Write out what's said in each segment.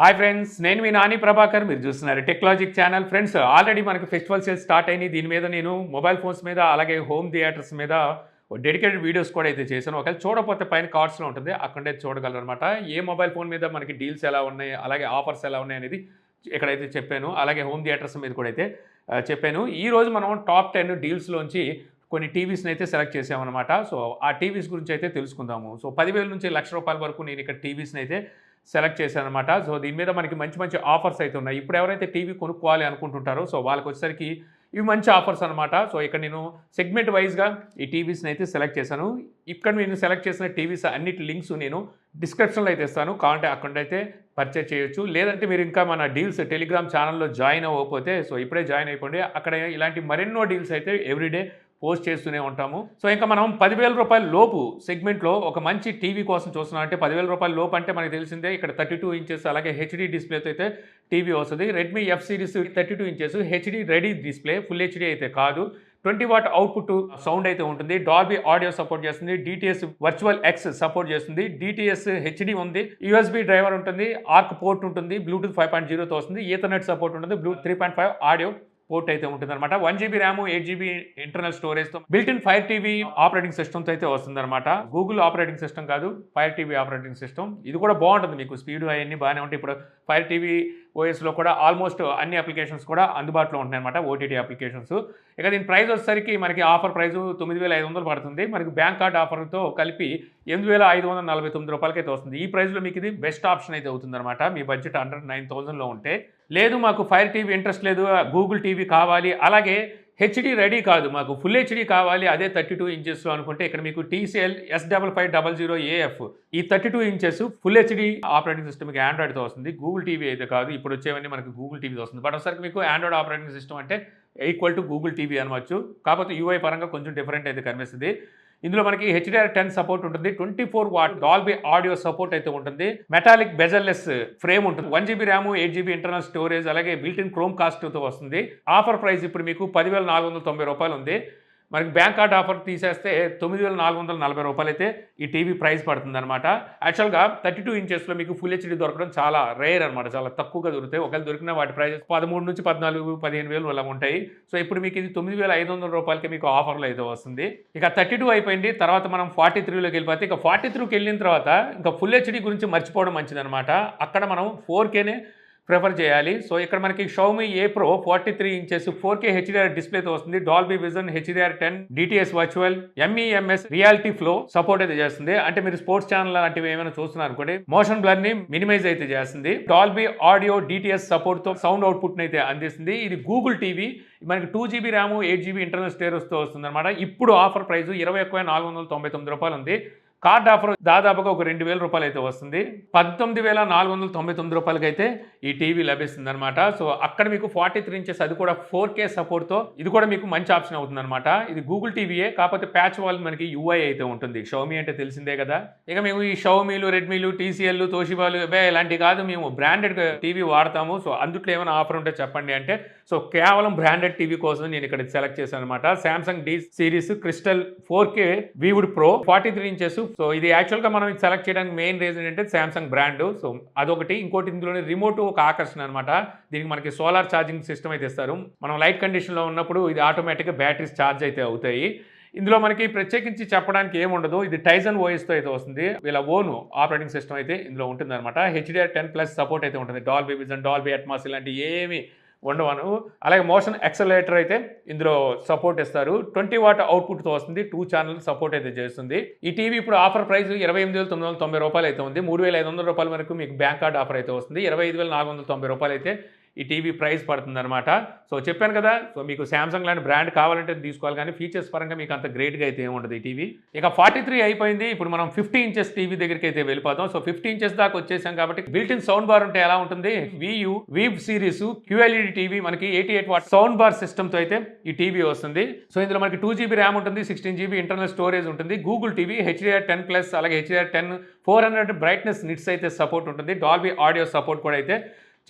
Hi friends, నేను మీ నాని ప్రభాకర్. మీరు చూస్తున్నారు టెక్నాలజిక్ ఛానల్. ఫ్రెండ్స్, ఆల్రెడీ మనకి ఫెస్టివల్ సేల్స్ స్టార్ట్ అయినాయి. దీని మీద నేను మొబైల్ ఫోన్స్ మీద అలాగే హోమ్ థియేటర్స్ మీద డెడికేటెడ్ వీడియోస్ కూడా అయితే చేశాను. ఒకవేళ చూడకపోతే పైన కార్డ్స్లో ఉంటుంది, అక్కడే చూడగలరు అనమాట. ఏ మొబైల్ ఫోన్ మీద మనకి డీల్స్ ఎలా ఉన్నాయి, అలాగే ఆఫర్స్ ఎలా ఉన్నాయి అనేది ఇక్కడైతే చెప్పాను. అలాగే హోమ్ థియేటర్స్ మీద కూడా అయితే చెప్పాను. ఈరోజు మనం టాప్ 10 డీల్స్లోంచి కొన్ని టీవీస్ని అయితే సెలెక్ట్ చేసామన్నమాట. సో ఆ టీవీస్ గురించి అయితే తెలుసుకుందాము. సో 10,000 నుంచి ₹1,00,000 వరకు నేను ఇక్కడ టీవీస్ని అయితే సెలెక్ట్ చేశానమాట. సో దీని మీద మనకి మంచి మంచి ఆఫర్స్ అయితే ఉన్నాయి. ఇప్పుడు ఎవరైతే టీవీ కొనుక్కోవాలి అనుకుంటుంటారో సో వాళ్ళకి వచ్చేసరికి ఇవి మంచి ఆఫర్స్ అనమాట. సో ఇక్కడ నేను సెగ్మెంట్ వైజ్గా ఈ టీవీస్ని అయితే సెలెక్ట్ చేశాను. ఇక్కడ నేను సెలెక్ట్ చేసిన టీవీస్ అన్నిటి లింక్స్ నేను డిస్క్రిప్షన్లో అయితే ఇస్తాను. కావాలంటే అక్కడైతే పర్చేజ్ చేయొచ్చు. లేదంటే మీరు ఇంకా మన డీల్స్ టెలిగ్రామ్ ఛానల్లో జాయిన్ అవ్వకపోతే సో ఇప్పుడే జాయిన్ అయిపోండి. అక్కడ ఇలాంటి మరెన్నో డీల్స్ అయితే ఎవ్రీడే పోస్ట్ చేస్తూనే ఉంటాము. సో ఇంకా మనం ₹10,000 లోపు సెగ్మెంట్లో ఒక మంచి టీవీ కోసం చూస్తున్నాం. అంటే ₹10,000 లోపు అంటే మనకి తెలిసిందే. ఇక్కడ 32 ఇంచెస్ అలాగే హెచ్డీ డిస్ప్లేతో అయితే టీవీ వస్తుంది. Redmi F series 32 inches HD ready display, full HD అయితే కాదు. 20 వాట్ అవుట్పుట్ సౌండ్ అయితే ఉంటుంది. డాల్బీ ఆడియో సపోర్ట్ చేస్తుంది. డిటిఎస్ వర్చువల్ ఎక్స్ సపోర్ట్ చేస్తుంది. డిటిఎస్ హెచ్డీ ఉంది. యూఎస్బీ డ్రైవర్ ఉంటుంది. ఆర్క్ పోర్ట్ ఉంటుంది. బ్లూటూత్ 5.0తో వస్తుంది. ఈథర్నెట్ సపోర్ట్ ఉంటుంది. బ్లూటూత్ 3.5 ఆడియో పోర్ట్ అయితే ఉంటుందన్నమాట. 1GB ర్యామ్, 8GB ఇంటర్నల్ స్టోరేజ్తో బిల్ట్-ఇన్ ఫైర్ టీవీ ఆపరేటింగ్ సిస్టమ్తో అయితే వస్తుందన్నమాట. గూగుల్ ఆపరేటింగ్ సిస్టమ్ కాదు, ఫైర్ టీవీ ఆపరేటింగ్ సిస్టమ్. ఇది కూడా బాగుంటుంది, మీకు స్పీడ్ అవన్నీ బాగానే ఉంటాయి. ఇప్పుడు ఫైర్ టీవీ ఓఎస్లో కూడా ఆల్మోస్ట్ అన్ని అప్లికేషన్స్ కూడా అందుబాటులో ఉంటాయి అనమాట, ఓటీటీ అప్లికేషన్స్. ఇక దీని ప్రైస్ వచ్చేసరికి మనకి ఆఫర్ ప్రైస్ ₹9,500 పడుతుంది. మనకి బ్యాంక్ కార్డ్ ఆఫర్తో కలిపి ₹8,549 అయితే వస్తుంది. ఈ ప్రైస్లో మీకు ఇది బెస్ట్ ఆప్షన్ అయితే అవుతుందన్నమాట. మీ బడ్జెట్ అండర్ 9,000లో ఉంటే. లేదు మాకు ఫైర్ టీవీ ఇంట్రెస్ట్ లేదు, గూగుల్ టీవీ కావాలి, అలాగే హెచ్డీ రెడీ కాదు, మాకు ఫుల్ హెచ్డీ కావాలి, అదే 32 ఇంచెస్లో అనుకుంటే ఇక్కడ మీకు TCL S5500AF ఈ 32 ఇంచెస్ ఫుల్ హెచ్డీ ఆపరేటింగ్ సిస్టమ్కి ఆండ్రాయిడ్తో వస్తుంది. గూగుల్ టీవీ అయితే కాదు. ఇప్పుడు వచ్చేవన్నీ మనకి గూగుల్ టీవీ వస్తుంది. బట్ ఒకసారి మీకు ఆండ్రాయిడ్ ఆపరేటింగ్ సిస్టమ్ అంటే ఈక్వల్ టు గూగుల్ టీవీ అనవచ్చు. కాకపోతే UI పరంగా కొంచెం డిఫరెంట్ అయితే కనిపిస్తుంది. ఇందులో మనకి HDR10 సపోర్ట్ ఉంటుంది. 24 వాట్ డాల్బీ ఆడియో సపోర్ట్ అయితే ఉంటుంది. మెటాలిక్ బెజల్లెస్ ఫ్రేమ్ ఉంటుంది. 1GB RAM, 8GB internal storage అలాగే బిల్ట్-ఇన్ క్రోమ్ కాస్ట్తో వస్తుంది. ఆఫర్ ప్రైస్ ఇప్పుడు మీకు ₹10,490 ఉంది. మనకి బ్యాంక్ కార్డ్ ఆఫర్ తీసేస్తే ₹9,440 అయితే ఈ టీవీ ప్రైస్ పడుతుందన్నమాట. యాక్చువల్గా 32 ఇంచెస్లో మీకు ఫుల్ హెచ్డీ దొరకడం చాలా రేర్ అనమాట, చాలా తక్కువగా దొరుకుతాయి. ఒకవేళ దొరికిన వాటి ప్రైస్ 13 నుంచి 14, 15,000 అలా ఉంటాయి. సో ఇప్పుడు మీకు ఇది ₹9,500 మీకు ఆఫర్లో అయితే వస్తుంది. ఇక 32 అయిపోయింది. తర్వాత మనం 43లోకి వెళ్ళిపోతే ఇక 43కి వెళ్ళిన తర్వాత ఇంకా ఫుల్ హెచ్డీ గురించి మర్చిపోవడం మంచిదనమాట. అక్కడ మనం 4Kనే ప్రిఫర్ చేయాలి. సో ఇక్కడ మనకి Xiaomi A Pro 43 inches 4K HDR డిస్ప్లేతో వస్తుంది. Dolby vision, HDR10, DTS virtual, MEMS reality flow support అయితే చేస్తుంది. అంటే మీరు స్పోర్ట్స్ ఛానల్ లాంటివి ఏమైనా చూస్తున్నారు అనుకోండి, మోషన్ బ్లర్ ని మినిమైజ్ అయితే చేస్తుంది. డాల్బీ ఆడియో DTS సపోర్ట్ తో సౌండ్ అవుట్పుట్ అయితే అందిస్తుంది. ఇది గూగుల్ టీవీ. మనకి 2GB ర్యామ్, 8GB ఇంటర్నల్ స్టోరేజ్తో వస్తుంది అనమాట. ఇప్పుడు ఆఫర్ ప్రైస్ ₹21,499 ఉంది. కార్డ్ ఆఫర్ దాదాపుగా ఒక ₹2,000 అయితే వస్తుంది. ₹19,499 అయితే ఈ టీవీ లభిస్తుంది అనమాట. సో అక్కడ మీకు 43 ఇంచెస్, అది కూడా 4K సపోర్ట్తో, ఇది కూడా మీకు మంచి ఆప్షన్ అవుతుంది అనమాట. ఇది గూగుల్ టీవీయే, కాకపోతే ప్యాచ్ వాల్ మనకి UI అయితే ఉంటుంది. Xiaomi అంటే తెలిసిందే కదా. ఇక మేము ఈ Xiaomiలు, రెడ్మీలు, TCL, తోషిబాలు ఇలాంటివి కాదు, మేము బ్రాండెడ్ టీవీ వాడతాము. సో అందుట్లో ఏమైనా ఆఫర్ ఉంటే చెప్పండి అంటే, సో కేవలం బ్రాండెడ్ టీవీ కోసం నేను ఇక్కడ సెలెక్ట్ చేశాను అనమాట. Samsung D series crystal 4K vivid pro 43 inches. So ఇది యాక్చువల్గా మనం సెలెక్ట్ చేయడానికి మెయిన్ రీజన్ ఏంటంటే సామ్సంగ్ బ్రాండ్. సో అదొకటి. ఇంకోటి ఇందులోనే రిమోట్ ఒక ఆకర్షణ అనమాట. దీనికి మనకి సోలార్ ఛార్జింగ్ సిస్టమ్ అయితే ఇస్తారు. మనం లైట్ కండిషన్లో ఉన్నప్పుడు ఇది ఆటోమేటిక్గా బ్యాటరీస్ ఛార్జ్ అయితే అవుతాయి. ఇందులో మనకి ప్రత్యేకించి చెప్పడానికి ఏముండదు. ఇది టైజన్ ఓఎస్తో అయితే వస్తుంది. వీళ్ళ ఓన్ ఆపరేటింగ్ సిస్టమ్ అయితే ఇందులో ఉంటుంది అనమాట. HDR10+ సపోర్ట్ అయితే ఉంటుంది. డాల్బీ విజన్, డాల్బీ అట్మాస్ ఇలాంటి ఏమి ఉండవను. అలాగే మోషన్ యాక్సలరేటర్ అయితే ఇందులో సపోర్ట్ ఇస్తారు. 20 వాట్ అవుట్పుట్తో వస్తుంది. 2 ఛానల్ సపోర్ట్ అయితే చేస్తుంది. ఈ టీవీ ఇప్పుడు ఆఫర్ ప్రైస్ ₹28,990 అయితే ఉంది. ₹3,500 వరకు మీకు బ్యాంక్ కార్డ్ ఆఫర్ అయితే వస్తుంది. ₹25,490 అయితే ఈ టీవీ ప్రైస్ పడుతుంది అనమాట. సో చెప్పాను కదా, సో మీకు సామ్సంగ్ లాంటి బ్రాండ్ కావాలంటే తీసుకోవాలి, కానీ ఫీచర్స్ పరంగా మీకు అంత గ్రేట్గా అయితే ఏముండదు ఈ టీవీ. ఇక 43 అయిపోయింది. ఇప్పుడు మనం 50 ఇంచెస్ టీవీ దగ్గరికి అయితే వెళ్ళిపోతాం. సో 50 ఇంచెస్ దాకా వచ్చేసాం కాబట్టి బిల్ట్-ఇన్ సౌండ్ బార్ ఉంటే ఎలా ఉంటుంది, వీవ్ సిరీస్ QLED టీవీ మనకి 88 వాట్ సౌండ్ బార్ సిస్టమ్తో అయితే ఈ టీవీ వస్తుంది. సో ఇందులో మనకి 2GB ర్యామ్ ఉంటుంది, 16GB ఇంటర్నల్ స్టోరేజ్ ఉంటుంది. గూగుల్ టీవీ HDR10+, అలాగే HDR10 400 బ్రైట్నెస్ నిట్స్ అయితే సపోర్ట్ ఉంటుంది. డాల్బీ ఆడియో సపోర్ట్ కూడా అయితే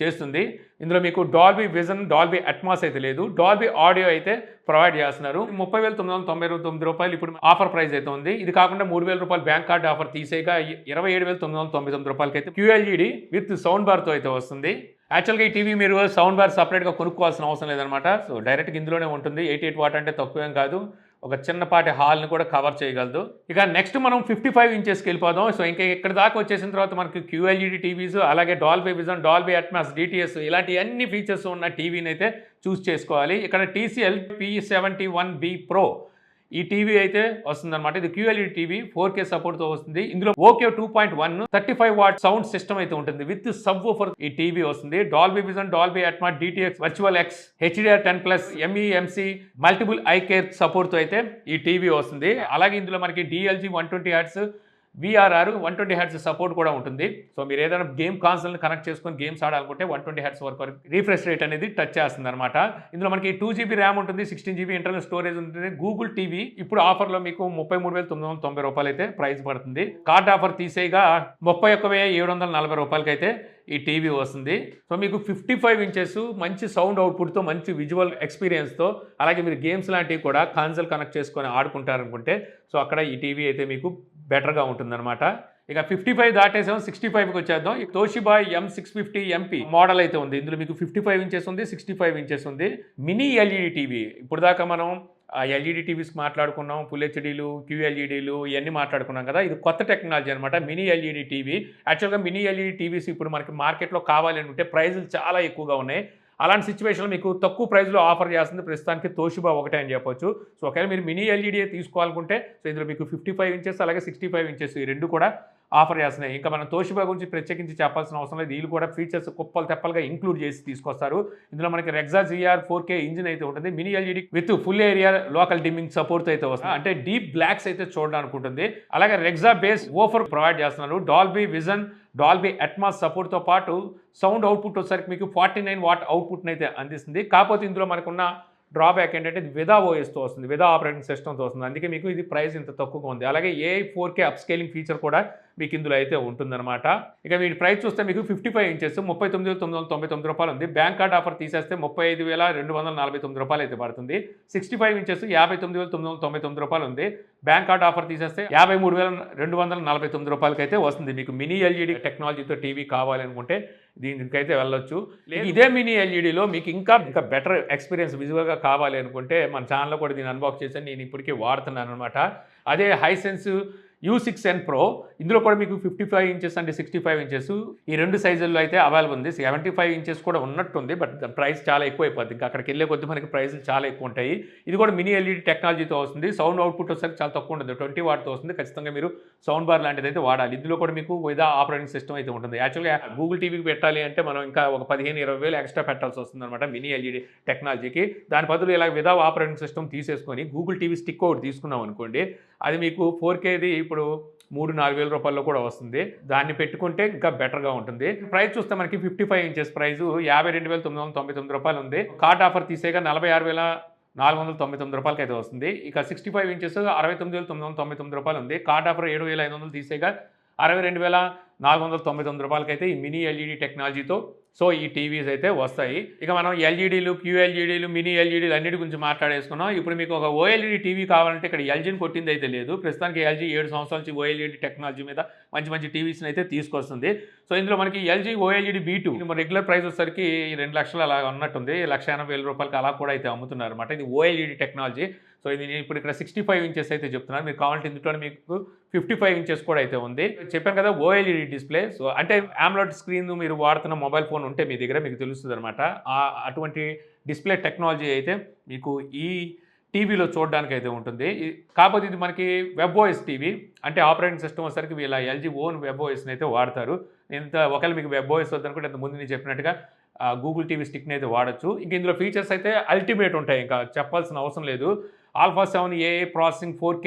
చేస్తుంది. ఇందులో మీకు డాల్బీ విజన్, డాల్బీ అట్మాస్ అయితే లేదు. డాల్బీ ఆడియో అయితే ప్రొవైడ్ చేస్తున్నారు. 30,999 రూపాయలు ఇప్పుడు ఆఫర్ ప్రైస్ అయితే ఉంది. ఇది కాకుండా 3,000 రూపాయలు బ్యాంక్ కార్డ్ ఆఫర్ తీసేయగా 27,999 రూపాయలకి అయితే QLED విత్ సౌండ్ బార్తో అయితే వస్తుంది. యాక్చువల్గా ఈ టీవీ మీరు సౌండ్ బార్ సపరేట్గా కొనుక్కోవాల్సిన అవసరం లేదనమాట. సో డైరెక్ట్గా ఇందులోనే ఉంటుంది. 88 వాట్ అంటే తక్కువేం కాదు. ఒక చిన్నపాటి హాల్ని కూడా కవర్ చేయగలదు. ఇక నెక్స్ట్ మనం 55 ఇంచెస్కి వెళ్ళిపోదాం. సో ఇంకా ఇక్కడ దాకా వచ్చేసిన తర్వాత మనకి QLED టీవీస్, అలాగే Dolby vision, Dolby Atmos, DTS ఇలాంటి అన్ని ఫీచర్స్ ఉన్న టీవీని అయితే చూస్ చేసుకోవాలి. ఇక్కడ TCL P71B Pro ఈ టీవీ అయితే వస్తుందన్నమాట. ఇది QLED టీవీ 4K సపోర్ట్తో వస్తుంది. ఇందులో OQ 2.1 35 వాట్ సౌండ్ సిస్టమ్ అయితే ఉంటుంది. విత్ సబ్ వూఫర్ ఈ టీవీ వస్తుంది. Dolby vision, Dolby Atmos, DTX, virtual X, HDR10+, MEMC, multiple I care సపోర్ట్తో అయితే ఈ టీవీ వస్తుంది. అలాగే ఇందులో మనకి DLG 120 Hz, VRR 120 Hz support కూడా ఉంటుంది. సో మీరు ఏదైనా గేమ్ కాన్సోల్ని కనెక్ట్ చేసుకొని గేమ్స్ ఆడాలనుకుంటే 120 Hz వరకు రీఫ్రెష్ రేట్ అనేది టచ్ చేస్తుంది అనమాట. ఇందులో మనకి 2GB ర్యామ్ ఉంటుంది, 16GB ఇంటర్నల్ స్టోరేజ్ ఉంటుంది. గూగుల్ టీవీ ఇప్పుడు ఆఫర్లో మీకు 33,990 రూపాయలు అయితే ప్రైస్ పడుతుంది. కార్డ్ ఆఫర్ తీసేయగా 31,740 రూపాయలకి అయితే ఈ టీవీ వస్తుంది. సో మీకు 55 ఇంచెస్ మంచి సౌండ్ అవుట్పుట్తో, మంచి విజువల్ ఎక్స్పీరియన్స్తో, అలాగే మీరు గేమ్స్ లాంటివి కూడా కాన్సోల్ కనెక్ట్ చేసుకొని ఆడుకుంటారనుకుంటే సో అక్కడ ఈ టీవీ అయితే మీకు బెటర్గా ఉంటుందన్నమాట. ఇక 55 దాటేసాం, 65కి వచ్చేద్దాం. ఈ తోషిబా M650 MP మోడల్ అయితే ఉంది. ఇందులో మీకు 55 ఇంచెస్ ఉంది, 65 ఇంచెస్ ఉంది. Mini LED TV. ఇప్పుడు దాకా మనం ఎల్ఈడి టీవీస్ మాట్లాడుకున్నాం, ఫుల్ హెచ్డీలు, QLEDలు ఇవన్నీ మాట్లాడుకున్నాం కదా. ఇది కొత్త టెక్నాలజీ అనమాట, మినీ ఎల్ఈడి టీవీ. యాక్చువల్గా మినీ ఎల్ఈడి టీవీస్ ఇప్పుడు మనకి మార్కెట్లో కావాలి అనుకుంటే ప్రైజులు చాలా ఎక్కువగా ఉన్నాయి. అలాంటి సిచ్యువేషన్లో మీకు తక్కువ ప్రైస్లో ఆఫర్ చేస్తుంది ప్రస్తుతానికి తోషిబా ఒకటే అని చెప్పొచ్చు. సో ఒకవేళ మీరు మినీ ఎల్ఈడి తీసుకోవాలనుకుంటే సో ఇందులో మీకు 55 ఇంచెస్ అలాగే 65 ఇంచెస్ ఈ రెండు కూడా ఆఫర్ చేస్తున్నాయి. ఇంకా మనం తోషిబా గురించి ప్రత్యేకించి చెప్పాల్సిన అవసరం లేదు. వీళ్ళు కూడా ఫీచర్స్ కుప్పలు తెప్పలుగా ఇంక్లూడ్ చేసి తీసుకొస్తారు. ఇందులో మనకి రెగ్జా GR 4K ఇంజిన్ అయితే ఉంటుంది. Mini LED with full area local dimming support అయితే వస్తుంది. అంటే డీప్ బ్లాక్స్ అయితే చూడడానికి ఉంటుంది. అలాగే రెగ్జా బేస్ ఓఫర్ ప్రొవైడ్ చేస్తున్నారు. డాల్బీ విజన్, డాల్బీ అట్మాస్ సపోర్ట్తో పాటు సౌండ్ అవుట్పుట్ వచ్చేసరికి మీకు 49 వాట్ అవుట్పుట్ని అయితే అందిస్తుంది. కాకపోతే ఇందులో మనకున్న డ్రాబ్యాక్ ఏంటంటే ఇది విదా ఓఎస్తో వస్తుంది, విదా ఆపరేటింగ్ సిస్టమ్తో వస్తుంది. అందుకే మీకు ఇది ప్రైస్ ఇంత తక్కువగా ఉంది. అలాగే AI 4K అప్స్కేలింగ్ ఫీచర్ కూడా మీకు ఇందులో అయితే ఉంటుందన్నమాట. ఇక వీటి ప్రైస్ చూస్తే మీకు 55 ఇంచెస్ 39,999 రూపాయలు ఉంది. బ్యాంక్ కార్డ్ ఆఫర్ తీసేస్తే 35,249 రూపాయలు అయితే పడుతుంది. 65 ఇంచెస్ 59,999 రూపాయలు ఉంది. బ్యాంక్ కార్డ్ ఆఫర్ తీసేస్తే 53,249 రూపాయలకి అయితే వస్తుంది. మీకు మినీ ఎల్ఈడి టెక్నాలజీతో టీవీ కావాలనుకుంటే దీనికైతే వెళ్ళొచ్చు. ఇదే మినీ ఎల్ఈడిలో మీకు ఇంకా బెటర్ ఎక్స్పీరియన్స్ విజువల్గా కావాలి అనుకుంటే మన ఛానల్లో కూడా దీన్ని అన్బాక్స్ చేసి నేను ఇప్పటికీ వాడుతున్నాను అనమాట. అదే హైసెన్స్ U6N Pro. ఇందులో కూడా మీకు 55 ఇంచెస్ అంటే 65 ఇంచెస్ ఈ రెండు సైజుల్లో అయితే అవైలబుల్ ఉంది. 75 ఇంచెస్ కూడా ఉన్నట్టుంది, బట్ ప్రైస్ చాలా ఎక్కువ అయిపోద్ది. ఇంకా అక్కడికి వెళ్ళే కొద్ది మనకి ప్రైస్లు చాలా ఎక్కువ ఉంటాయి. ఇది కూడా మినీ ఎల్ఈడి టెక్నాలజీతో వస్తుంది. సౌండ్ అవుట్పుట్ వచ్చేసరికి చాలా తక్కువ ఉంటుంది, 20 వాట్తో వస్తుంది. ఖచ్చితంగా మీరు సౌండ్ బార్ లాంటిది అయితే వాడాలి. ఇందులో కూడా మీకు విదా ఆపరేటింగ్ సిస్టమ్ అయితే ఉంటుంది. యాక్చువల్గా గూగుల్ టీవీకి పెట్టాలి అంటే మనం ఇంకా ఒక 15-20 వేలు ఎక్స్ట్రా పెట్టాల్సి వస్తుంది అనమాట మినీ ఎల్ఈడి టెక్నాలజీకి. దాని బదులు ఇలా విదా ఆపరేటింగ్ సిస్టమ్ తీసేసుకొని గూగుల్ టీవీ స్టిక్ ఒకటి తీసుకున్నాం అనుకోండి, అది మీకు 4Kది ఇప్పుడు 3-4 వేల రూపాయల్లో కూడా వస్తుంది. దాన్ని పెట్టుకుంటే ఇంకా బెటర్గా ఉంటుంది. ప్రైస్ చూస్తే మనకి 55 ఇంచెస్ ప్రైస్ 52,999 రూపాయలు ఉంది. కార్డ్ ఆఫర్ తీసేగా 46,499 రూపాయలకి అయితే వస్తుంది. ఇక 65 ఇంచెస్ 69,999 రూపాయలు ఉంది. కార్డ్ ఆఫర్ 7,500 తీసేగా 62,499 రూపాయలకి అయితే ఈ మినీ ఎల్ఈడి టెక్నాలజీతో సో ఈ టీవీస్ అయితే వస్తాయి. ఇక మనం ఎల్ఈడీలు, QLEDలు, మినీ ఎల్ఈడీలు అన్నిటి గురించి మాట్లాడేసుకున్నాం. ఇప్పుడు మీకు ఒక OLED టీవీ కావాలంటే ఇక్కడ LGని కొట్టింది అయితే లేదు. ప్రస్తుతానికి LG 7 సంవత్సరాల నుంచి OLED టెక్నాలజీ మీద మంచి మంచి టీవీస్ని అయితే తీసుకొస్తుంది. సో ఇందులో మనకి LG OLED B2 regular price వచ్చేసరికి 2 లక్షలు అలా ఉన్నట్టుంది, 1,80,000 రూపాయలకి అలా కూడా అయితే అమ్ముతున్నారు అనమాట. ఇది OLED టెక్నాలజీ. సో ఇది నేను ఇప్పుడు ఇక్కడ 65 ఇంచెస్ అయితే చెప్తున్నాను. మీరు కావాలంటే ఇందులోనే మీకు 55 ఇంచెస్ కూడా అయితే ఉంది. చెప్పాను కదా OLED డిస్ప్లే. సో అంటే AMOLED స్క్రీన్ మీరు వాడుతున్న మొబైల్ ఫోన్ ఉంటే మీ దగ్గర మీకు తెలుస్తుంది అనమాట. అటువంటి డిస్ప్లే టెక్నాలజీ అయితే మీకు ఈ టీవీలో చూడడానికి అయితే ఉంటుంది. కాకపోతే ఇది మనకి WebOS టీవీ, అంటే ఆపరేటింగ్ సిస్టమ్ వచ్చేసరికి వీళ్ళ LG ఓన్ WebOSని అయితే వాడతారు. ఒకవేళ మీకు WebOS వద్దనుకుంటే అంత ముందు నేను చెప్పినట్టుగా గూగుల్ టీవీ స్టిక్ని అయితే వాడచ్చు. ఇంక ఇందులో ఫీచర్స్ అయితే అల్టిమేట్ ఉంటాయి, ఇంకా చెప్పాల్సిన అవసరం లేదు. Alpha 7 AI processing 4K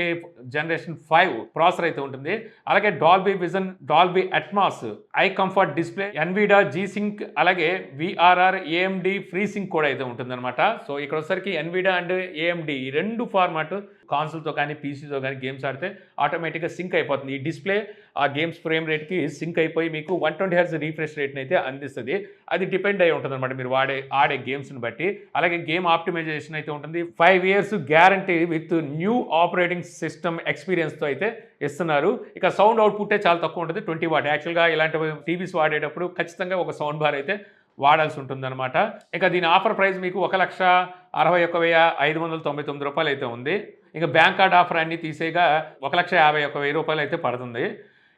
generation 5 processor అయితే ఉంటుంది. అలాగే Dolby vision, Dolby Atmos, eye comfort display, Nvidia G-Sync, అలాగే VRR, AMD ఫ్రీ సింక్ కూడా అయితే ఉంటుంది అనమాట. సో ఇక్కడ వచ్చేసరికి ఎన్విడియా అండ్ AMD ఈ రెండు ఫార్మాట్ కాన్సోల్తో కానీ పీసీతో కానీ గేమ్స్ ఆడితే ఆటోమేటిక్గా సింక్ అయిపోతుంది. ఈ డిస్ప్లే ఆ గేమ్స్ ఫ్రేమ్ రేట్కి సింక్ అయిపోయి మీకు 120 హెర్ట్జ్ రీఫ్రెష్ రేట్ని అయితే అందిస్తుంది. అది డిపెండ్ అయి ఉంటుంది అనమాట మీరు ఆడే గేమ్స్ని బట్టి. అలాగే గేమ్ ఆప్టిమైజేషన్ అయితే ఉంటుంది. 5 years guarantee with new operating system ఎక్స్పీరియన్స్తో అయితే ఇస్తున్నారు. ఇక సౌండ్ అవుట్పుట్టే చాలా తక్కువ ఉంటుంది, 20 వాట్. యాక్చువల్గా ఇలాంటి టీవీస్ వాడేటప్పుడు ఖచ్చితంగా ఒక సౌండ్ బార్ అయితే వాడాల్సి ఉంటుందన్నమాట. ఇక దీని ఆఫర్ ప్రైస్ మీకు 1,61,599 రూపాయలు అయితే ఉంది. ఇంకా బ్యాంక్ కార్డ్ ఆఫర్ అన్ని తీసేగా 1,51,000 రూపాయలు అయితే పడుతుంది.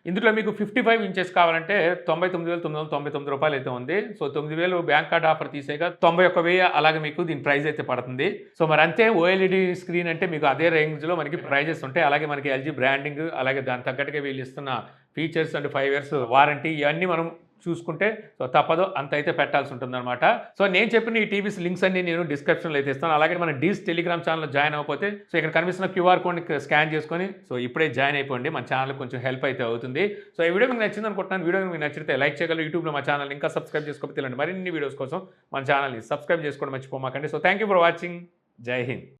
ఇందులో మీకు 55 ఇంచెస్ కావాలంటే 99,999 రూపాయలు అయితే ఉంది. సో 9,000 బ్యాంక్ కార్డ్ ఆఫర్ తీసేగా 91,000 అలాగే మీకు దీని ప్రైస్ అయితే పడుతుంది. సో మరి అంతే, ఓఎల్ఈడి స్క్రీన్ అంటే మీకు అదే రేంజ్లో మనకి ప్రైజెస్ ఉంటాయి. అలాగే మనకి ఎల్జీ బ్రాండింగ్, అలాగే దాని తగ్గట్టుగా వీళ్ళు ఇస్తున్న ఫీచర్స్ అండ్ 5 years వారంటీ ఇవన్నీ మనం చూసుకుంటే సో తప్పదు అంత అయితే పెట్టాల్సి ఉంటుందన్నమాట. సో నేను చెప్పిన ఈ టీవీస్ లింక్స్ అన్ని నేను డిస్క్రిప్షన్లో అయితే ఇస్తాను. అలాగే మన డీస్ టెలిగ్రామ్ ఛానల్లో జాయిన్ అవ్వకపోతే సో ఇక్కడ కనిపిస్తున్న QR కోడ్ని స్కాన్ చేసుకొని సో ఇప్పుడే జాయిన్ అయిపోండి. మన ఛానల్ కొంచెం హెల్ప్ అయితే అవుతుంది. సో ఈ వీడియో మీకు నచ్చింది అనుకుంటున్నాను. వీడియో మీకు నచ్చితే లైక్ చేయగలరు. యూట్యూబ్లో మా ఛానల్ ఇంకా సబ్స్క్రైబ్ చేసుకోకపోతే ఇలాంటి మరిన్ని వీడియోస్ కోసం మన ఛానల్ని సబ్స్క్రైబ్ చేసుకోవడం మర్చిపోమాకండి. So thank you for watching. జై హింద్.